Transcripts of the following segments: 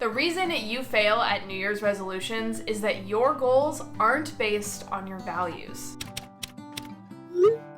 The reason you fail at New Year's resolutions is that your goals aren't based on your values.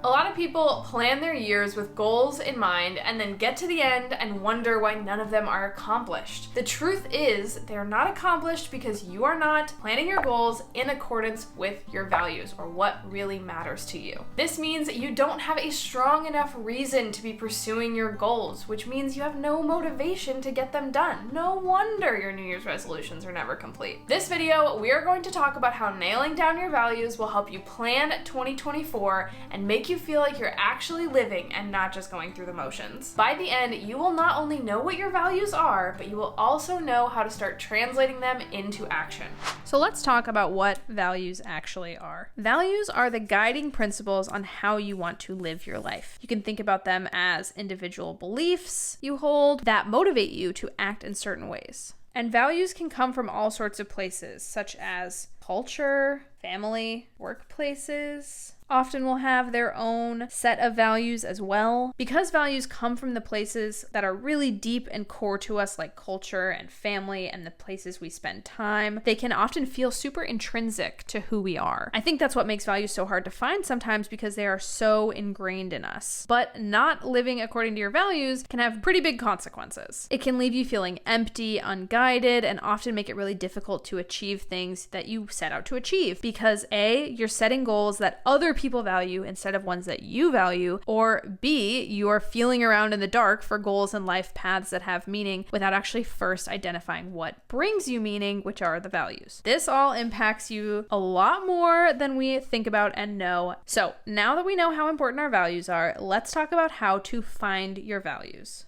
A lot of people plan their years with goals in mind and then get to the end and wonder why none of them are accomplished. The truth is, they're not accomplished because you are not planning your goals in accordance with your values or what really matters to you. This means you don't have a strong enough reason to be pursuing your goals, which means you have no motivation to get them done. No wonder your New Year's resolutions are never complete. This video, we are going to talk about how nailing down your values will help you plan 2024 and make you feel like you're actually living and not just going through the motions. By the end, you will not only know what your values are, but you will also know how to start translating them into action. So let's talk about what values actually are. Values are the guiding principles on how you want to live your life. You can think about them as individual beliefs you hold that motivate you to act in certain ways. And values can come from all sorts of places, such as culture, family, workplaces. Often will have their own set of values as well. Because values come from the places that are really deep and core to us, like culture and family and the places we spend time, they can often feel super intrinsic to who we are. I think that's what makes values so hard to find sometimes, because they are so ingrained in us. But not living according to your values can have pretty big consequences. It can leave you feeling empty, unguided, and often make it really difficult to achieve things that you set out to achieve. Because A, you're setting goals that other people value instead of ones that you value, or B, you are feeling around in the dark for goals and life paths that have meaning without actually first identifying what brings you meaning, which are the values. This all impacts you a lot more than we think about and know. So now that we know how important our values are, let's talk about how to find your values.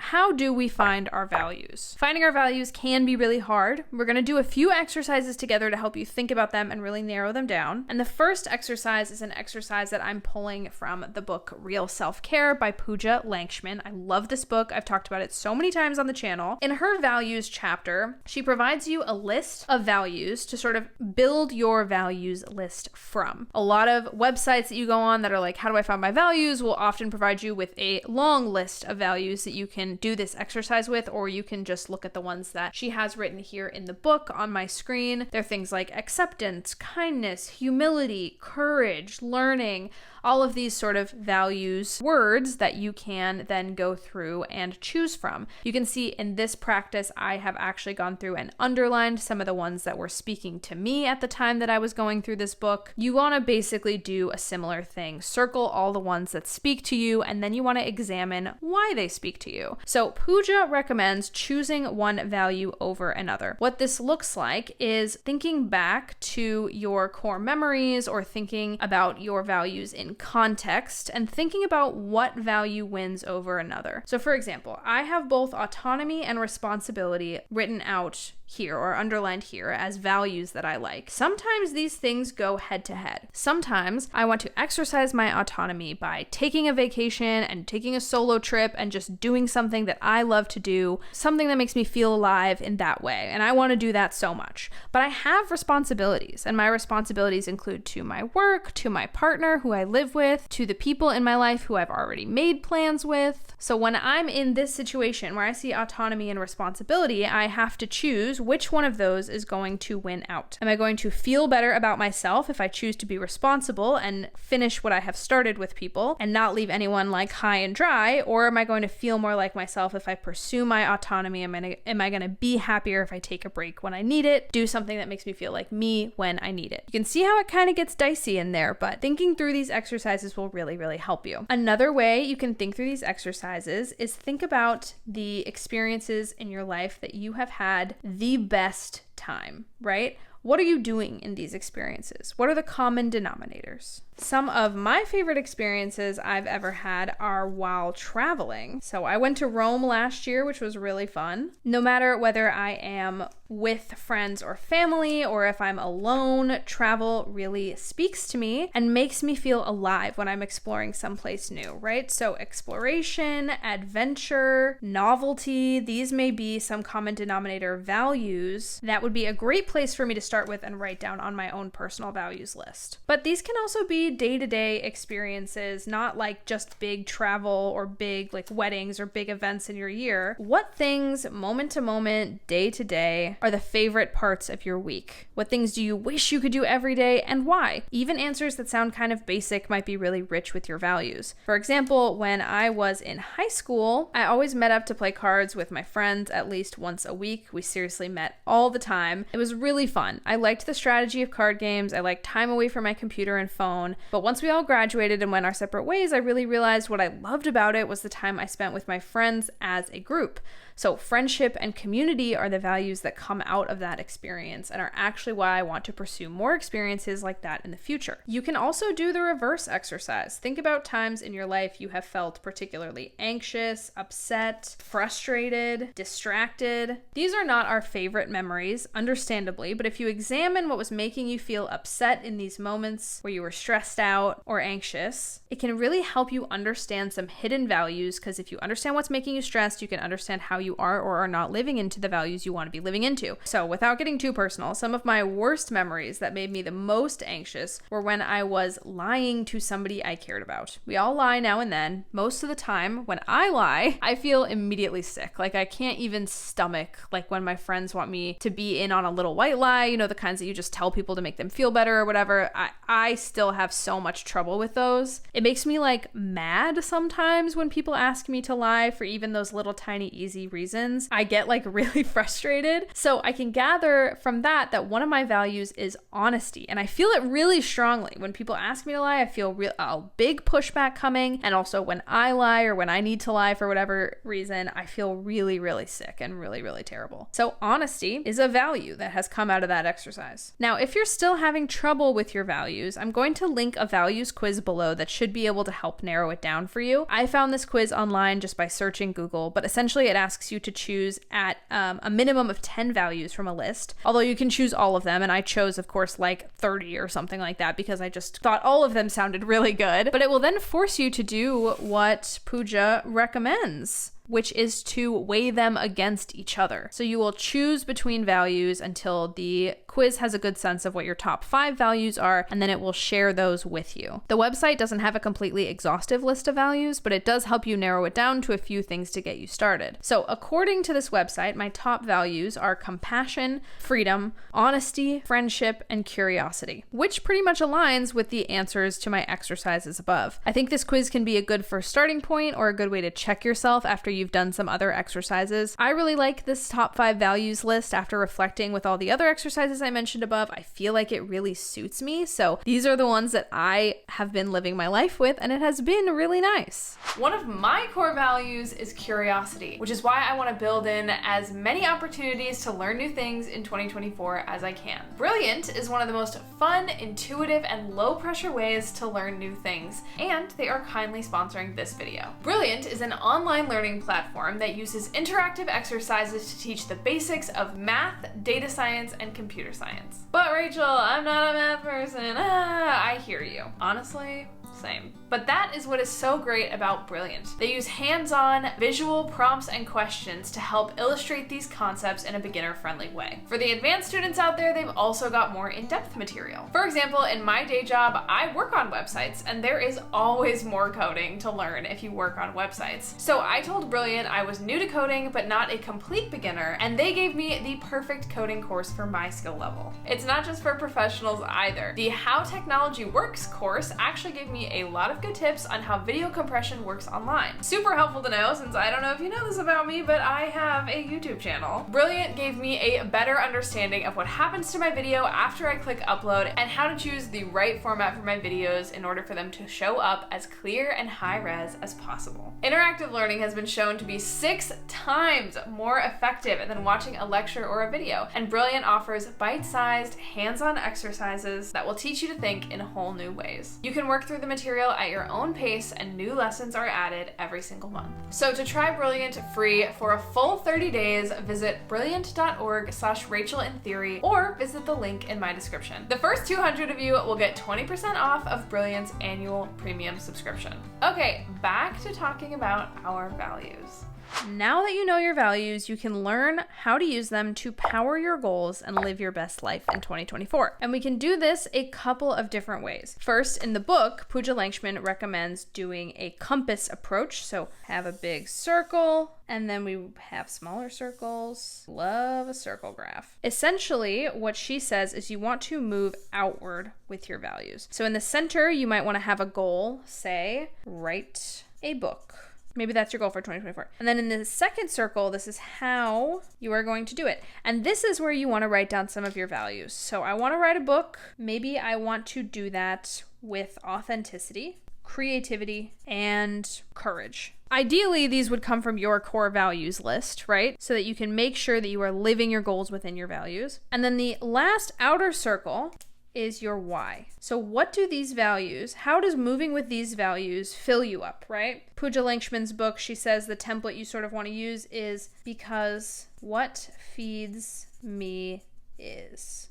How do we find our values? Finding our values can be really hard. We're going to do a few exercises together to help you think about them and really narrow them down. And the first exercise is an exercise that I'm pulling from the book Real Self-Care by Pooja Lankshman. I love this book. I've talked about it so many times on the channel. In her values chapter, she provides you a list of values to sort of build your values list from. A lot of websites that you go on that are like, how do I find my values, will often provide you with a long list of values that you can do this exercise with, or you can just look at the ones that she has written here in the book on my screen. They're things like acceptance, kindness, humility, courage, learning, all of these sort of values words that you can then go through and choose from. You can see in this practice, I have actually gone through and underlined some of the ones that were speaking to me at the time that I was going through this book. You want to basically do a similar thing. Circle all the ones that speak to you, and then you want to examine why they speak to you. So Pooja recommends choosing one value over another. What this looks like is thinking back to your core memories or thinking about your values in context and thinking about what value wins over another. So for example, I have both autonomy and responsibility written out here or underlined here as values that I like. Sometimes these things go head to head. Sometimes I want to exercise my autonomy by taking a vacation and taking a solo trip and just doing something that I love to do, something that makes me feel alive in that way. And I want to do that so much. But I have responsibilities, and my responsibilities include to my work, to my partner who I live with, to the people in my life who I've already made plans with. So when I'm in this situation where I see autonomy and responsibility, I have to choose which one of those is going to win out. Am I going to feel better about myself if I choose to be responsible and finish what I have started with people and not leave anyone like high and dry? Or am I going to feel more like myself if I pursue my autonomy? Am I going to be happier if I take a break when I need it? Do something that makes me feel like me when I need it. You can see how it kind of gets dicey in there, but thinking through these exercises will really, really help you. Another way you can think through these exercises is think about the experiences in your life that you have had the best time, right? What are you doing in these experiences? What are the common denominators? Some of my favorite experiences I've ever had are while traveling. So I went to Rome last year, which was really fun. No matter whether I am with friends or family, or if I'm alone, travel really speaks to me and makes me feel alive when I'm exploring someplace new, right? So exploration, adventure, novelty, these may be some common denominator values that would be a great place for me to start with and write down on my own personal values list. But these can also be be day-to-day experiences, not like just big travel or big like weddings or big events in your year. What things, moment to moment, day to day, are the favorite parts of your week? What things do you wish you could do every day, and why? Even answers that sound kind of basic might be really rich with your values. For example, when I was in high school, I always met up to play cards with my friends at least once a week. We seriously met all the time. It was really fun. I liked the strategy of card games. I liked time away from my computer and phone. But once we all graduated and went our separate ways, I really realized what I loved about it was the time I spent with my friends as a group. So friendship and community are the values that come out of that experience and are actually why I want to pursue more experiences like that in the future. You can also do the reverse exercise. Think about times in your life you have felt particularly anxious, upset, frustrated, distracted. These are not our favorite memories, understandably, but if you examine what was making you feel upset in these moments where you were stressed out or anxious, it can really help you understand some hidden values, because if you understand what's making you stressed, you can understand how you are or are not living into the values you want to be living into. So without getting too personal, some of my worst memories that made me the most anxious were when I was lying to somebody I cared about. We all lie now and then. Most of the time, when I lie, I feel immediately sick. Like I can't even stomach, like when my friends want me to be in on a little white lie, you know, the kinds that you just tell people to make them feel better or whatever. I still have so much trouble with those. It makes me like mad sometimes when people ask me to lie for even those little tiny easy reasons. I get like really frustrated. So I can gather from that one of my values is honesty. And I feel it really strongly. When people ask me to lie, I feel a big pushback coming. And also when I lie or when I need to lie for whatever reason, I feel really, really sick and really, really terrible. So honesty is a value that has come out of that exercise. Now, if you're still having trouble with your values, I'm going to link a values quiz below that should be able to help narrow it down for you. I found this quiz online just by searching Google, but essentially it asks you to choose at a minimum of 10 values from a list, although you can choose all of them, and I chose, of course, like 30 or something like that because I just thought all of them sounded really good. But it will then force you to do what Pooja recommends, which is to weigh them against each other. So you will choose between values until the quiz has a good sense of what your top 5 values are, and then it will share those with you. The website doesn't have a completely exhaustive list of values, but it does help you narrow it down to a few things to get you started. So according to this website, my top values are compassion, freedom, honesty, friendship, and curiosity, which pretty much aligns with the answers to my exercises above. I think this quiz can be a good first starting point or a good way to check yourself after you've done some other exercises. I really like this top 5 values list after reflecting with all the other exercises I mentioned above. I feel like it really suits me. So these are the ones that I have been living my life with, and it has been really nice. One of my core values is curiosity, which is why I want to build in as many opportunities to learn new things in 2024 as I can. Brilliant is one of the most fun, intuitive, and low pressure ways to learn new things, and they are kindly sponsoring this video. Brilliant is an online learning platform that uses interactive exercises to teach the basics of math, data science, and computer science. But Rachel, I'm not a math person. I hear you. Honestly, same. But that is what is so great about Brilliant. They use hands-on visual prompts and questions to help illustrate these concepts in a beginner-friendly way. For the advanced students out there, they've also got more in-depth material. For example, in my day job, I work on websites, and there is always more coding to learn if you work on websites. So I told Brilliant I was new to coding, but not a complete beginner, and they gave me the perfect coding course for my skill level. It's not just for professionals either. The How Technology Works course actually gave me a lot of good tips on how video compression works online. Super helpful to know, since I don't know if you know this about me, but I have a YouTube channel. Brilliant gave me a better understanding of what happens to my video after I click upload and how to choose the right format for my videos in order for them to show up as clear and high res as possible. Interactive learning has been shown to be 6 times more effective than watching a lecture or a video, and Brilliant offers bite-sized, hands-on exercises that will teach you to think in whole new ways. You can work through the material at your own pace, and new lessons are added every single month. So to try Brilliant free for a full 30 days, visit brilliant.org/RachelInTheory or visit the link in my description. The first 200 of you will get 20% off of Brilliant's annual premium subscription. Okay, back to talking about our values. Now that you know your values, you can learn how to use them to power your goals and live your best life in 2024. And we can do this a couple of different ways. First, in the book, Pooja Lankshman recommends doing a compass approach. So have a big circle, and then we have smaller circles. Love a circle graph. Essentially, what she says is you want to move outward with your values. So in the center, you might want to have a goal, say, write a book. Maybe that's your goal for 2024. And then in the second circle, this is how you are going to do it. And this is where you want to write down some of your values. So I want to write a book. Maybe I want to do that with authenticity, creativity, and courage. Ideally, these would come from your core values list, right? So that you can make sure that you are living your goals within your values. And then the last outer circle is your why. So what do these values, how does moving with these values fill you up, right? Pooja Lankshman's book, she says the template you sort of want to use is because what feeds me is.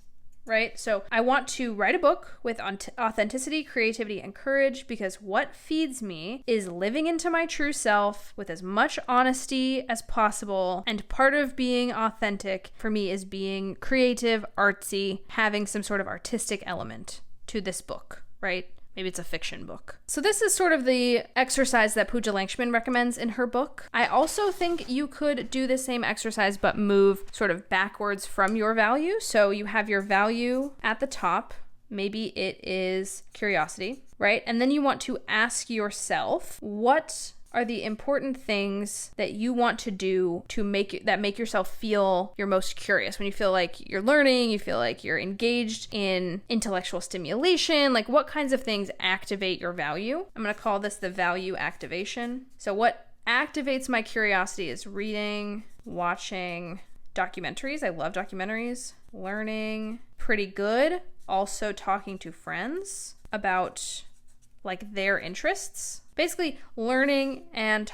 Right? So I want to write a book with authenticity, creativity, and courage because what feeds me is living into my true self with as much honesty as possible. And part of being authentic for me is being creative, artsy, having some sort of artistic element to this book, right? Maybe it's a fiction book. So this is sort of the exercise that Pooja Lankshman recommends in her book. I also think you could do the same exercise but move sort of backwards from your value. So you have your value at the top. Maybe it is curiosity, right? And then you want to ask yourself, what are the important things that you want to do to make yourself feel your most curious? When you feel like you're learning, you feel like you're engaged in intellectual stimulation, like what kinds of things activate your value? I'm going to call this the value activation. So what activates my curiosity is reading, watching documentaries. I love documentaries. Learning, pretty good. Also talking to friends about like their interests. Basically, learning and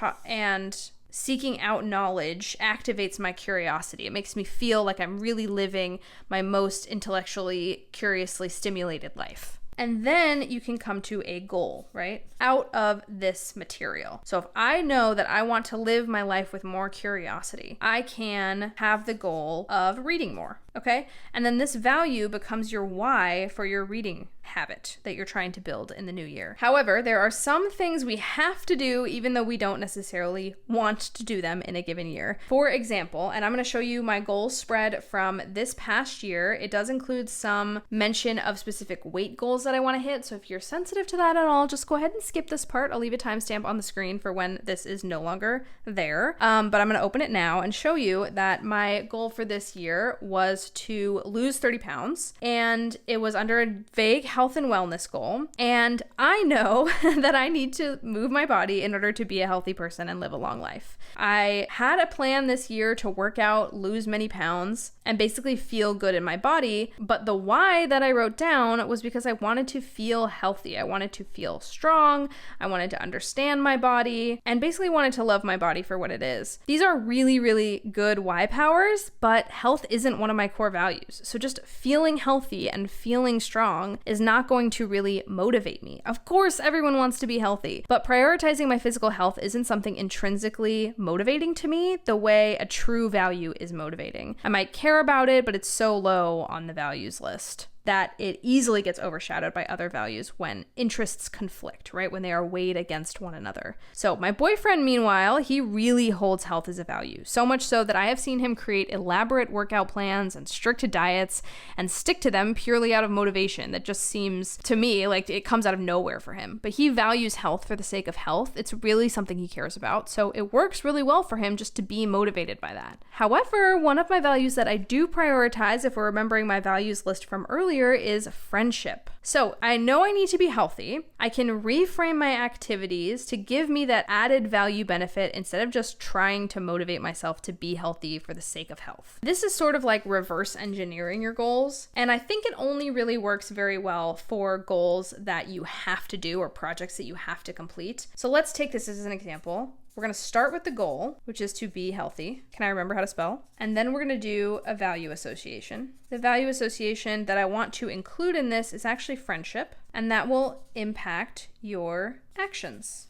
seeking out knowledge activates my curiosity. It makes me feel like I'm really living my most intellectually, curiously stimulated life. And then you can come to a goal, right? Out of this material. So if I know that I want to live my life with more curiosity, I can have the goal of reading more, okay? And then this value becomes your why for your reading habit that you're trying to build in the new year. However, there are some things we have to do even though we don't necessarily want to do them in a given year. For example, and I'm going to show you my goal spread from this past year. It does include some mention of specific weight goals that I want to hit. So if you're sensitive to that at all, just go ahead and skip this part. I'll leave a timestamp on the screen for when this is no longer there. But I'm going to open it now and show you that my goal for this year was to lose 30 pounds. And it was under a vague health and wellness goal. And I know that I need to move my body in order to be a healthy person and live a long life. I had a plan this year to work out, lose many pounds, and basically feel good in my body. But the why that I wrote down was because I wanted to feel healthy. I wanted to feel strong. I wanted to understand my body and basically wanted to love my body for what it is. These are really, really good why powers, but health isn't one of my core values. So just feeling healthy and feeling strong is not going to really motivate me. Of course, everyone wants to be healthy, but prioritizing my physical health isn't something intrinsically motivating to me the way a true value is motivating. I might care about it, but it's so low on the values list that it easily gets overshadowed by other values when interests conflict, right? When they are weighed against one another. So my boyfriend, meanwhile, he really holds health as a value. So much so that I have seen him create elaborate workout plans and strict diets and stick to them purely out of motivation. That just seems to me like it comes out of nowhere for him. But he values health for the sake of health. It's really something he cares about. So it works really well for him just to be motivated by that. However, one of my values that I do prioritize, if we're remembering my values list from earlier, is friendship. So I know I need to be healthy. I can reframe my activities to give me that added value benefit instead of just trying to motivate myself to be healthy for the sake of health. This is sort of like reverse engineering your goals. And I think it only really works very well for goals that you have to do or projects that you have to complete. So let's take this as an example. We're going to start with the goal, which is to be healthy. Can I remember how to spell? And then we're going to do a value association. The value association that I want to include in this is actually friendship, and that will impact your actions.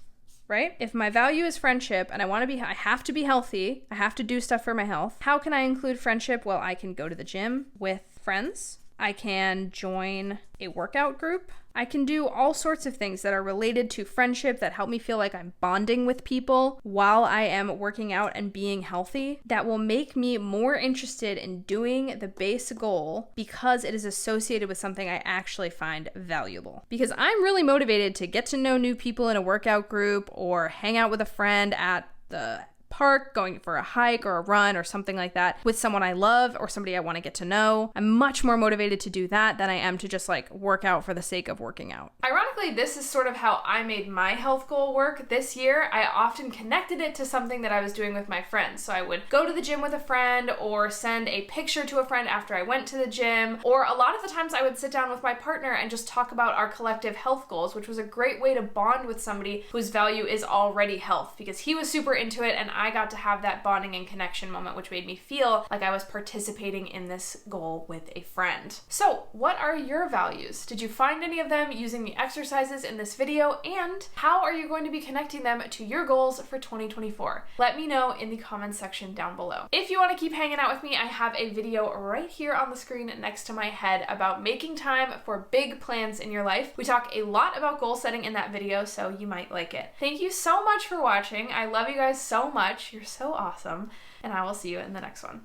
right? If my value is friendship and I have to be healthy, I have to do stuff for my health. How can I include friendship? Well, I can go to the gym with friends. I can join a workout group. I can do all sorts of things that are related to friendship that help me feel like I'm bonding with people while I am working out and being healthy, that will make me more interested in doing the base goal because it is associated with something I actually find valuable. Because I'm really motivated to get to know new people in a workout group or hang out with a friend at the park, going for a hike or a run or something like that with someone I love or somebody I want to get to know. I'm much more motivated to do that than I am to just like work out for the sake of working out. Ironically, this is sort of how I made my health goal work this year. I often connected it to something that I was doing with my friends. So I would go to the gym with a friend or send a picture to a friend after I went to the gym. Or a lot of the times I would sit down with my partner and just talk about our collective health goals, which was a great way to bond with somebody whose value is already health, because he was super into it and I got to have that bonding and connection moment, which made me feel like I was participating in this goal with a friend. So what are your values? Did you find any of them using the exercises in this video? And how are you going to be connecting them to your goals for 2024? Let me know in the comments section down below. If you want to keep hanging out with me, I have a video right here on the screen next to my head about making time for big plans in your life. We talk a lot about goal setting in that video, so you might like it. Thank you so much for watching. I love you guys so much. You're so awesome, and I will see you in the next one.